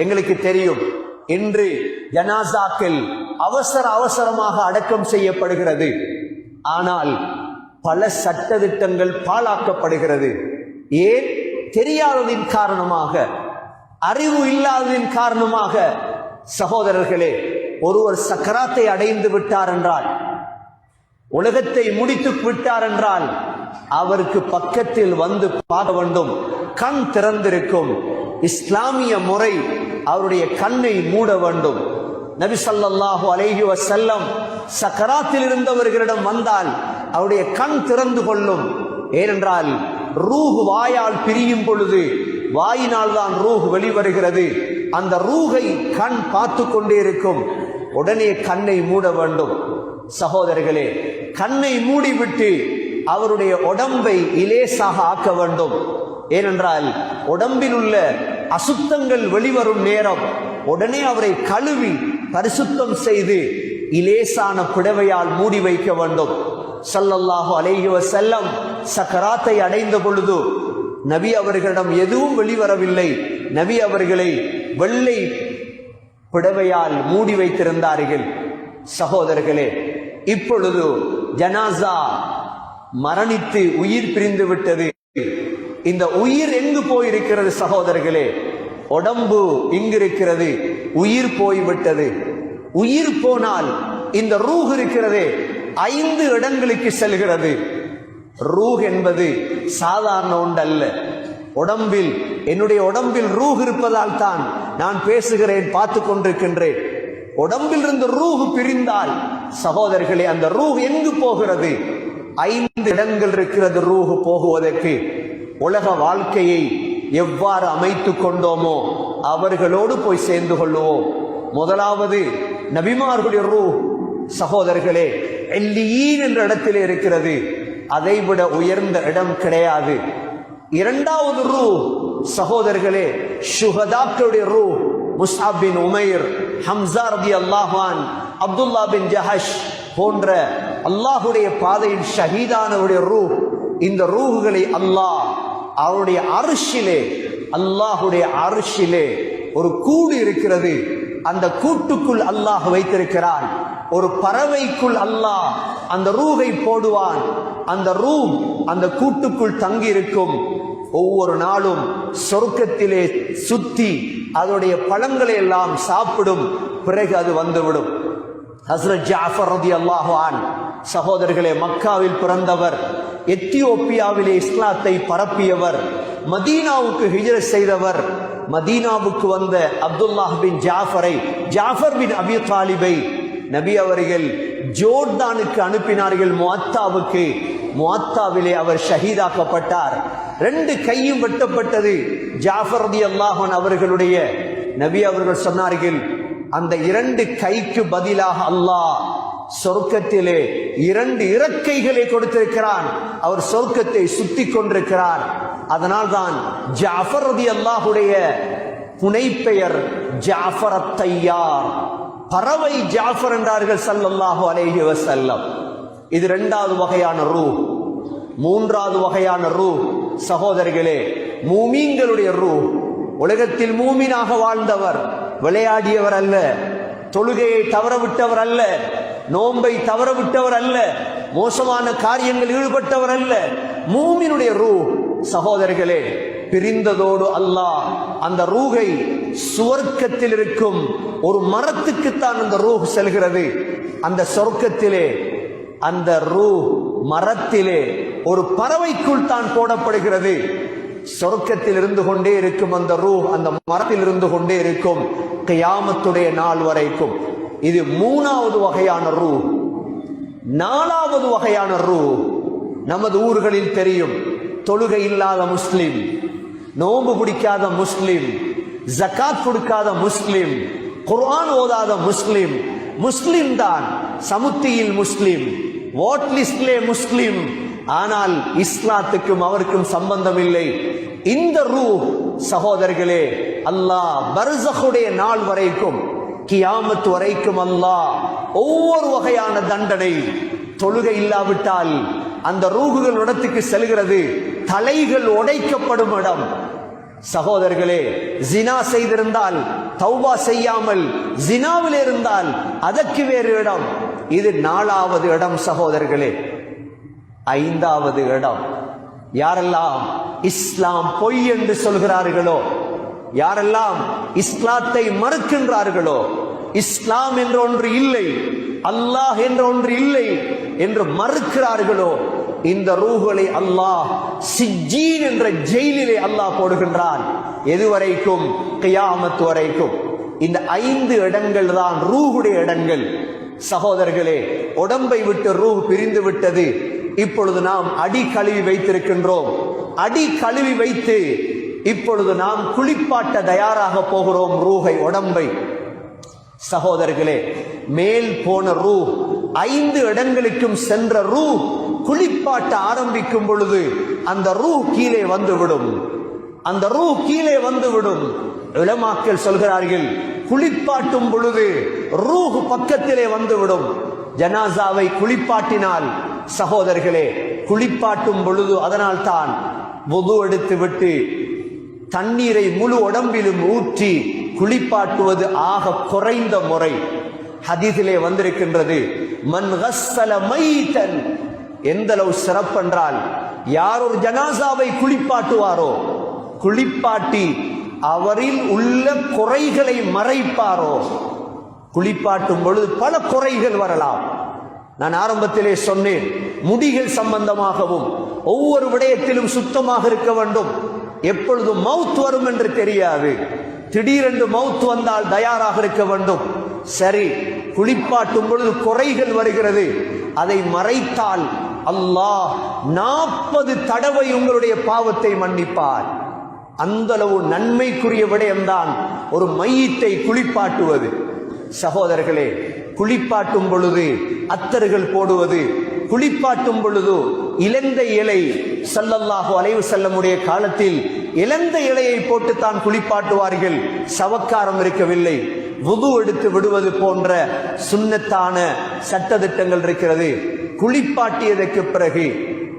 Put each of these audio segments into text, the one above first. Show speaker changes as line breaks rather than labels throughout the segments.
எங்களுக்கு தெரியும், இன்று ஜனாசாக்கள் அவசரமாக அடக்கம் செய்யப்படுகிறது. ஆனால் பல சட்டதிட்டங்கள் பாழாக்கப்படுகிறது. ஏன்? தெரியாததின் காரணமாக, அறிவு இல்லாததின் காரணமாக. சகோதரர்களே, ஒருவர் சக்கராத்தை அடைந்து விட்டார் என்றால், உலகத்தை முடித்து விட்டார் என்றால், அவருக்கு பக்கத்தில் வந்து பார்க்க வேண்டும். கண் திறந்திருக்கும். இஸ்லாமிய முறை அவருடைய கண்ணை மூட வேண்டும். நபி ஸல்லல்லாஹு அலைஹி வஸல்லம் சக்கராத்தில் இருந்தவர்களிடம் வந்தால் அவருடைய கண் திறந்து கொள்ளும். ஏனென்றால் ரூஹ் வாயால் பிரியும் பொழுது வாயினால் தான் ரூஹ் வெளிவருகிறது. அந்த ரூஹை கண் பார்த்து கொண்டே இருக்கும். உடனே கண்ணை மூட வேண்டும். சகோதரர்களே, கண்ணை மூடிவிட்டு அவருடைய உடம்பை இலேசாக ஆக்க வேண்டும். ஏனென்றால் உடம்பில் உள்ள அசுத்தங்கள் வெளிவரும் நேரம் உடனே அவரை கழுவி பரிசுத்தம் செய்து இலேசான புடவையால் மூடி வைக்க வேண்டும். ஸல்லல்லாஹு அலைஹி வஸல்லம் சக்கராத்தை அடைந்த பொழுது நபி அவர்களிடம் எதுவும் வெளிவரவில்லை. நபி அவர்களை வெள்ளை புடவையால் மூடி வைத்திருந்தார்கள். சகோதரர்களே, இப்பொழுது ஜனாசா மரணித்து உயிர் பிரிந்து விட்டது. இந்த உயிர் எங்கு போயிருக்கிறது? சகோதரர்களே, உடம்பு இங்கு இருக்கிறது, உயிர் போய்விட்டது. உயிர் போனால் இந்த ரூஹ் இருக்கிறதே 5 இடங்களுக்கு செல்கிறது. ரூஹ் என்பது சாதாரண ஒன்றல்ல. உடம்பில், என்னுடைய உடம்பில் ரூஹ் இருப்பதால் தான் நான் பேசுகிறேன், பார்த்து கொண்டிருக்கின்றேன். உடம்பில் இருந்து ரூஹ் பிரிந்தால் சகோதரர்களே, அந்த ரூஹ் எங்கு போகிறது? 5 இடங்கள் இருக்கிறது ரூஹ் போகுவதற்கு. உலக வாழ்க்கையை எவ்வாறு அமைத்து கொண்டோமோ அவர்களோடு போய் சேர்ந்து கொள்ளுவோம். முதலாவது நபிமார்களுடைய ரூஹ் சகோதரர்களே எல்லியீன் என்ற இடத்திலே இருக்கிறது. அதைவிட உயர்ந்த இடம் கிடையாது. இரண்டாவது ரூஹ் சகோதரர்களே ஷுஹதாக்களுடைய ரூஹ். முஸ்அப் பின் உமைர், ஹம்ஸா ரலியல்லாஹு அன்ஹு, அப்துல்லா பின் ஜஹஷ் போன்ற அல்லாஹுடைய பாதையில் ஷஹீதானவருடைய ரூஹ். இந்த ரூஹுகளை அல்லாஹ் அவருடைய அர்ஷிலே, அல்லாஹுடைய அர்ஷிலே ஒரு கூடு இருக்கிறது. அந்த கூட்டுக்குள் அல்லாஹ் வைத்திருக்கிறான். ஒரு பறவைக்குள் அல்லாஹ் அந்த ரூஹை போடுவான். அந்த ரூஹ் அந்த கூட்டுக்குள் தங்கி இருக்கும். ஒவ்வொரு நாளும் சொர்க்கத்திலே சுத்தி அதனுடைய பழங்களை எல்லாம் சாப்பிடும். பிறகு அது வந்துவிடும். ஹஸ்ரத் ஜாஃபர் ரலியல்லாஹு அன்ஹு சகோதரர்களே, மக்காவில் பிறந்தவர், எத்தியோப்பியாவிலே இஸ்லாத்தை பரப்பியவர், மதீனாவுக்கு ஹிஜ்ரத் செய்தவர். மதீனாவுக்கு வந்த அப்துல்லாஹ் பின் ஜாஃபரை, ஜாஃபர் பின் அபி தாலிபை நபி அவர்கள் ஜோர்டானுக்கு அனுப்பினார்கள், முஅத்தாவுக்கு. முஅத்தாவிலே அவர் ஷஹீதாக்கப்பட்டார். 2 கையும் வெட்டப்பட்டது. ஜாஃபர் ரலியல்லாஹு அன்ஹு அவர்களுடைய. நபி அவர்கள் சொன்னார்கள், அந்த 2 கைக்கு பதிலாக அல்லாஹ் சொர்க்கத்திலே 2 இறக்கைகளை கொடுத்திருக்கிறான். அவர் சொர்க்கத்தை சுத்தி கொண்டிருக்கிறார். அதனால் தான் ஜாஃபர் ரலியல்லாஹுடைய புனைப்பெயர் ஜாஃபர் அத்-தையார், பறவை ஜாஃபர் என்றார்கள் ஸல்லல்லாஹு அலைஹி வஸல்லம். இது 2வது வகையான ரூஹ். 3வது வகையான ரூஹ் சகோதரர்களே மூமீன்களுடைய ரூஹ். உலகத்தில் மூமீனாக வாழ்ந்தவர், விளையாடியவர் அல்ல, தொழுகையை தவறவிட்டவர் அல்ல, நோன்பை தவறவிட்டவர் அல்ல, மோசமான காரியங்கள் ஈடுபட்டவர் அல்ல. மூமினுடைய ரூஹ் சகோதரர்களே பிரிந்ததோடு அல்லாஹ் அந்த ரூஹை சுவர்க்கத்தில் இருக்கும் ஒரு மரத்துக்குத்தான் அந்த ரூஹ் செல்கிறது. அந்த சொர்க்கத்திலே அந்த ரூஹ் மரத்திலே ஒரு பறவைக்குள் தான் போடப்படுகிறது. சொர்க்கத்தில் இருந்து கொண்டே இருக்கும் அந்த ரூஹ் அந்த மரத்தில் இருந்து கொண்டே இருக்கும் கியாமத்துடைய நாள் வரைக்கும். இது 3வது வகையான ரூஹ். 4வது வகையான ரூஹ் நமது ஊர்களில் தெரியும். தொழுகை இல்லாத முஸ்லிம், நோன்பு பிடிக்காத முஸ்லிம், ஜகாத் கொடுக்காத முஸ்லிம், குர்ஆன் ஓதாத முஸ்லிம், முஸ்லிம் தான், சமுத்தியில் முஸ்லிம், வாட் லிஸ்ட்லே முஸ்லிம், ஆனால் இஸ்லாத்துக்கும் அவருக்கும் சம்பந்தம் இல்லை. இந்த ரூஹ் சகோதரர்களே அல்லாஹ் பர்ஸஹுடைய நாள் வரைக்கும், கியாமத் வரைக்கும் அல்லாஹ் ஒவ்வொரு வகையான தண்டனை. தொழுகை இல்லாவிட்டால் அந்த ரூஹுகள் இடத்துக்கு செல்கிறது. தலைகள் உடைக்கப்படும் இடம், சகோதரர்களே, ஜினா செய்திருந்தால் தௌபா செய்யாமல் ஜினாவில் இருந்தால் அதற்கு வேறு இடம். இது 4வது இடம் சகோதரர்களே. 5வது இடம், யாரெல்லாம் இஸ்லாம் பொய் என்று சொல்கிறார்களோ, யாரெல்லாம் இஸ்லாத்தை மறுக்கின்றார்களோ, இஸ்லாம் என்ற ஒன்று இல்லை, அல்லாஹ் என்ற ஒன்று இல்லை என்று மறுக்கிறார்களோ, இந்த ரூஹுகளை அல்லாஹ் சிஜ்ஜீன் என்ற ஜெயிலிலே அல்லாஹ் போடுகின்றான். எதுவரைக்கும்? கியாமத் வரைக்கும். இந்த 5 இடங்கள் தான் ரூஹுடைய இடங்கள். சகோதரர்களே, உடம்பை விட்டு ரூஹ் பிரிந்து விட்டது. இப்பொழுது நாம் அடி கழுவி வைத்திருக்கின்றோம். அடி கழுவி வைத்து இப்பொழுது நாம் குளிப்பாட்ட தயாராக போகிறோம் ரூஹை, உடம்பை. சகோதரர்களே, மேல் போன ரூஹ், 5 இடங்களுக்கும் சென்ற ரூஹ் குளிப்பாட்ட ஆரம்பிக்கும் பொழுது அந்த ரூஹ் கீழே வந்துவிடும். அந்த ரூஹ் கீழே வந்துவிடும். உலமாக்கள் சொல்கிறார்கள், குளிப்பாட்டும் பொழுது ரூஹ் பக்கத்திலே வந்துவிடும். ஜனாசாவை குளிப்பாட்டினால் சகோதரர்களே, குளிப்பாட்டும் பொழுது, அதனால் தான் வுது எடுத்து விட்டு தண்ணீரை முழு உடம்பிலும் ஊற்றி குளிப்பாட்டுவது ஆக குறைந்த முறை. ஹதீஸிலே வந்திருக்கின்றது, மன் கஸ்ஸல மைத்தன், எந்த அளவு சிறப்பென்றால், யார் ஒரு ஜனாசாவை குளிப்பாட்டுவாரோ, குளிப்பாட்டி அவரில் உள்ள குறைகளை மறைப்பாரோ, குளிப்பாட்டும் பொழுது பல குறைகள் வரலாம். நான் ஆரம்பத்திலே சொன்னேன், முடிகள் சம்பந்தமாகவும் ஒவ்வொரு விடயத்திலும் சுத்தமாக இருக்க வேண்டும். எப்பொழுதும் மவுத் வரும் என்று தெரியாது. திடீரென்று மவுத் வந்தால் தயாராக இருக்க வேண்டும். சரி, குளிப்பாட்டும் பொழுது குறைகள் வருகிறது, அதை மறைத்தால் அல்லாஹ் 40 தடவை உங்களுடைய பாவத்தை மன்னிப்பார். அந்த அளவு நன்மைக்குரிய விடயம்தான் ஒரு மையத்தை குளிப்பாட்டுவது. சகோதரர்களே, குளிப்பாட்டும் பொழுது அத்தர்கள் போடுவது, குளிப்பாட்டும் பொழுது இலந்த இலை, ஸல்லல்லாஹு அலைஹி வஸல்லமுடைய காலத்தில் இலந்த இலையை போட்டுத்தான் குளிப்பாட்டுவார்கள். சவக்காரம் இருக்கவில்லை. வுது எடுத்து விடுவது போன்ற சுன்னத்தான சட்டதிட்டங்கள் இருக்கிறது. குளிப்பாட்டியதற்கு பிறகு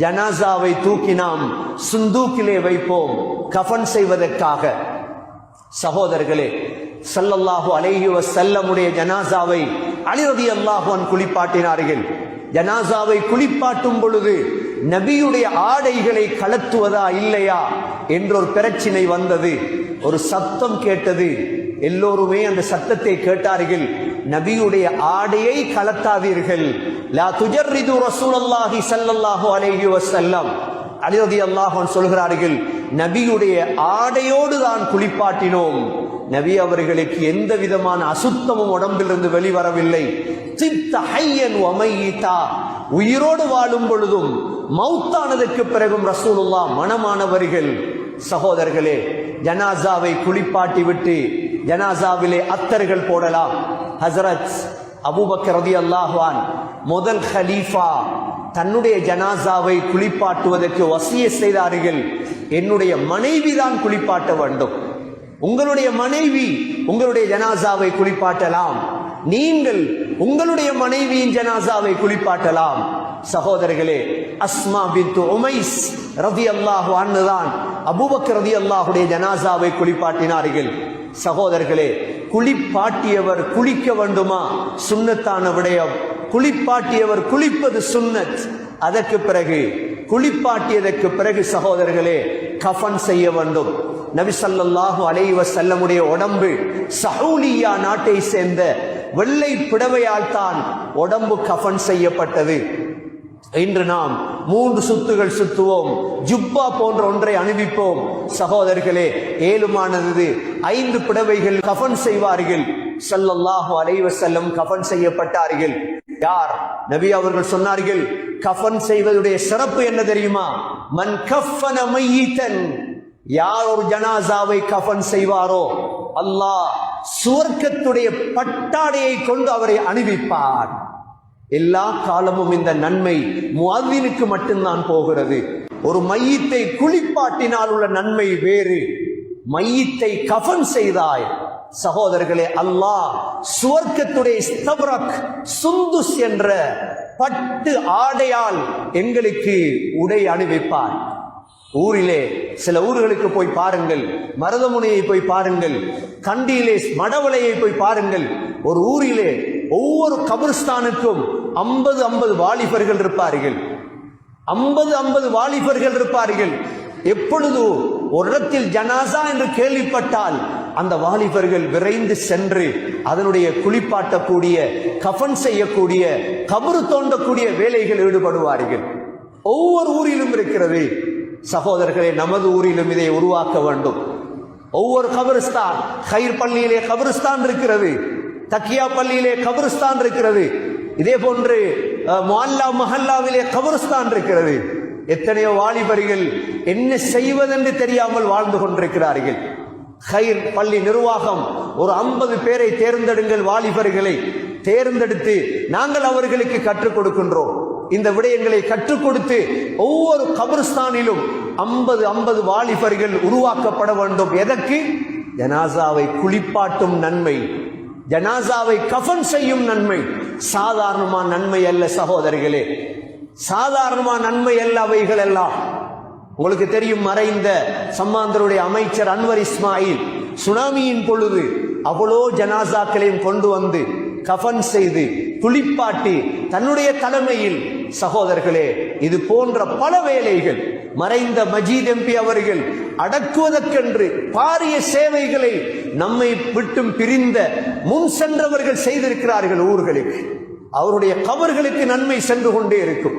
ஜனாசாவை தூக்கி நாம் சுந்தூக்கிலே வைப்போம் கஃன் செய்வதற்காக. சகோதரர்களே, ஸல்லல்லாஹு அலைஹி வஸல்லமுடைய ஜனாசாவை அலி ரலியல்லாஹு அன்ஹு குளிப்பாட்டினார்கள். ஜனாசாவை குளிப்பாட்டும் பொழுது நபியுடைய ஆடைகளை கலத்துவதா இல்லையா என்ற ஒரு பிரச்சனை வந்தது. ஒரு சத்தம் கேட்டது. எல்லோருமே அந்த சத்தத்தை கேட்டார்கள். நபியுடைய ஆடையை கலத்தாதீர்கள், லா துஜர்ரிது ரசூலுல்லாஹி ஸல்லல்லாஹு அலைஹி வஸல்லம். அலி ரலியல்லாஹு அன்ஹு சொல்கிறார்கள், நபியுடைய ஆடையோடு தான் குளிப்பாட்டினோம். நபி அவர்களுக்கு எந்த விதமான அசுத்தமும் உடம்பிலிருந்து வெளிவரவில்லை. உயிரோடு வாழும் பொழுதும் மௌத்தானதற்கு பிறகும் ரசூலுல்லாஹ் மனமானவர்கள். சகோதரர்களே, ஜனாசாவை குளிப்பாட்டி விட்டு ஜனாசாவிலே அத்தர்கள் போடலாம். ஹஸரத் அபூபக்கர் ரலியல்லாஹு அன்ஹு முதல் கலீஃபா தன்னுடைய ஜனாசாவை குளிப்பாட்டுவதற்கு வசியத் செய்தார்கள், என்னுடைய மனைவி தான் குளிப்பாட்ட வேண்டும். உங்களுடைய மனைவி உங்களுடைய ஜனாசாவை குளிப்பாட்டலாம், நீங்கள் உங்களுடைய மனைவியின் ஜனாசாவை குளிப்பாட்டலாம். சகோதரர்களே, அஸ்மா பின்த் உமைஸ் ரலியல்லாஹு அன்ஹா தான் அபூபக்கர் ரலியல்லாஹுடைய ஜனாசாவை குளிப்பாட்டினார்கள். சகோதரர்களே, குளிப்பாட்டியவர் குளிக்க வேண்டுமா? சுன்னத்தான விடயம். குளிப்பாட்டியவர் குளிப்பது சுன்னத். அதற்கு பிறகு குளிப்பாட்டியதற்கு பிறகு சகோதரர்களே, கஃன் செய்ய வேண்டும். நபி ஸல்லல்லாஹு அலைஹி வஸல்லமுடைய உடம்பு சஹூலியா நாட்டை சேர்ந்த வெள்ளை பிடவையால் தான் உடம்பு கஃன் செய்யப்பட்டது. இன்று நாம் 3 சுத்துகள் சுத்துவோம், ஜுப்பா போன்ற ஒன்றை அணிவிப்போம். சகோதரர்களே, ஏழுமானது 5 பிடவைகள் கஃன் செய்வார்கள். ஸல்லல்லாஹு அலைஹி வஸல்லம் கஃன் செய்யப்பட்டார்கள். யார்? நபி அவர்கள் சொன்னார்கள், கஃன் செய்வதுடைய சிறப்பு என்ன தெரியுமா? மன் கஃபன மையிதன், யார் ஒரு ஜனாசாவை கஃன் செய்வாரோ அல்லாஹ் சுவர்க்கத்துடைய பட்டாடையை கொண்டு அவரை அணிவிப்பார். எல்லா காலமும் இந்த நன்மை முஅத்தினுக்கு மட்டும்தான் போகிறது. ஒரு மையத்தை குளிப்பாட்டினால் உள்ள நன்மை வேறு. மையத்தை கஃன் செய்தாய் சகோதரர்களே, அல்லாஹ் சுவர்க்கத்துடைய இஸ்தப்ரக் சுந்துஸ் என்ற பட்டு ஆடையால் எங்களுக்கு உடை அணிவிப்பார். ஊரிலே சில ஊர்களுக்கு போய் பாருங்கள், மருதமுனையை போய் பாருங்கள், கண்டியிலே மடவளையை போய் பாருங்கள். ஒரு ஊரிலே ஒவ்வொரு கபிரிஸ்தானுக்கும் 50 வாலிபர்கள் இருப்பார்கள். 50 வாலிபர்கள் இருப்பார்கள். எப்பொழுது ஒரு இடத்தில் ஜனாசா என்று கேள்விப்பட்டால் அந்த வாலிபர்கள் விரைந்து சென்று அதனுடைய குளிப்பாட்டக்கூடிய, கஃன் செய்யக்கூடிய, கபரு தோண்டக்கூடிய வேலைகள் ஈடுபடுவார்கள். ஒவ்வொரு ஊரிலும் இருக்கிறது சகோதரர்களே. நமது ஊரிலும் இதை உருவாக்க வேண்டும். ஒவ்வொரு கபிரிஸ்தான், ஹைர் பள்ளியிலே கபிரிஸ்தான் இருக்கிறது, தக்கியா பள்ளியிலே கபிரிஸ்தான் இருக்கிறது, இதே போன்று முஹல்லா மஹல்லாவிலே கபிரிஸ்தான் இருக்கிறது. எத்தனையோ வாலிபர்கள் என்ன செய்வதென்று தெரியாமல் வாழ்ந்து கொண்டிருக்கிறார்கள். ஹைர் பள்ளி நிர்வாகம் ஒரு 50 பேரை தேர்ந்தெடுங்கள், வாலிபர்களை தேர்ந்தெடுத்து நாங்கள் அவர்களுக்கு கற்றுக் கொடுக்கின்றோம். இந்த விடயங்களை கற்றுக் கொடுத்து ஒவ்வொரு கபிரிஸ்தானிலும் 50 வாலிபர்கள் உருவாக்கப்பட வேண்டும். எதற்கு? ஜனாசாவை குளிப்பாட்டும் நன்மை, ஜனாசாவை கஃன் செய்யும் நன்மை. சாதாரணமான நன்மை அல்ல சகோதரிகளே, சாதாரணமான நன்மை அல்ல அவைகள் எல்லாம். உங்களுக்கு தெரியும், மறைந்த சம்மாந்தருடைய அமைச்சர் அன்வர் இஸ்மாயில் சுனாமியின் பொழுது அவ்வளோ ஜனாசாக்களையும் கொண்டு வந்து கஃன் செய்து குளிப்பாட்டி தன்னுடைய தலைமையில், சகோதரர்களே, இது போன்ற பல வேலைகள் மறைந்த மஜீத் எம்பி அவர்கள் அடக்குவதற்கென்று பாரிய சேவைகளை நம்மை விட்டும் பிரிந்த முன் சென்றவர்கள் செய்திருக்கிறார்கள் ஊர்களுக்கு. அவருடைய கபர்களுக்கு நன்மை சென்று கொண்டே இருக்கும்.